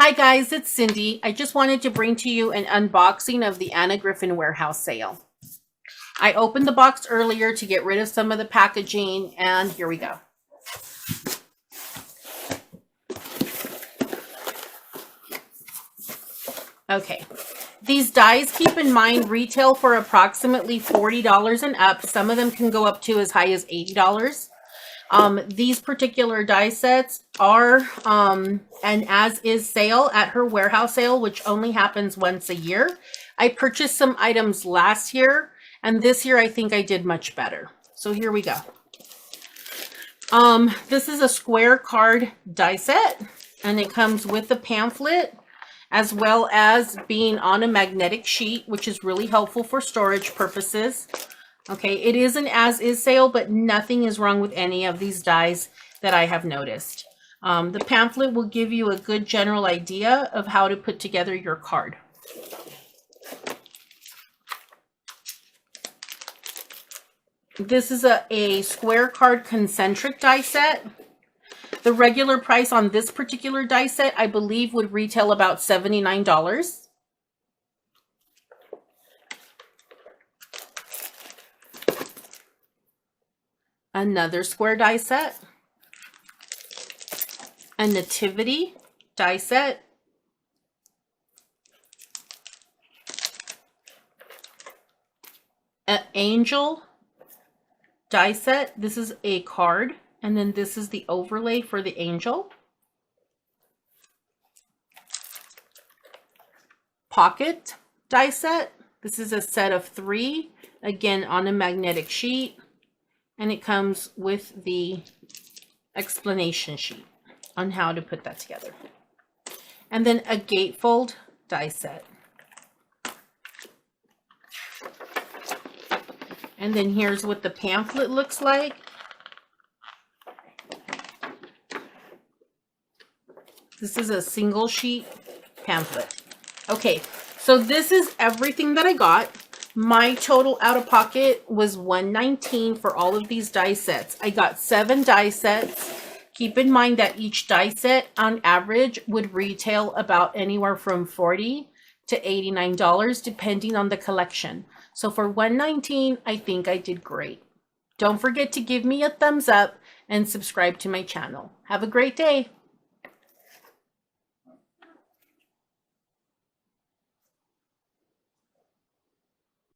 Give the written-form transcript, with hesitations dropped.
Hi guys, it's Cindy. I just wanted to bring to you an unboxing of the Anna Griffin warehouse sale. I opened the box earlier to get rid of some of the packaging, and here we go. Okay, these dies, keep in mind, retail for approximately $40 and up. Some of them can go up to as high as $80. These particular die sets are an as-is sale at her warehouse sale, which only happens once a year. I purchased some items last year, and this year I think I did much better. So here we go. This is a square card die set, and it comes with the pamphlet, as well as being on a magnetic sheet, which is really helpful for storage purposes. Okay, it is an as-is sale, but nothing is wrong with any of these dies that I have noticed. The pamphlet will give you a good general idea of how to put together your card. This is a square card concentric die set. The regular price on this particular die set, I believe, would retail about $79. Another square die set, a nativity die set, an angel die set. This is a card, and then this is the overlay for the angel. Pocket die set. This is a set of 3, again on a magnetic sheet. And it comes with the explanation sheet on how to put that together. And then a gatefold die set. And then here's what the pamphlet looks like. This is a single sheet pamphlet. Okay, so this is everything that I got. My total out of pocket was $119 for all of these die sets. I got 7 die sets. Keep in mind that each die set on average would retail about anywhere from $40 to $89 depending on the collection. So for $119, I think I did great. Don't forget to give me a thumbs up and subscribe to my channel. Have a great day.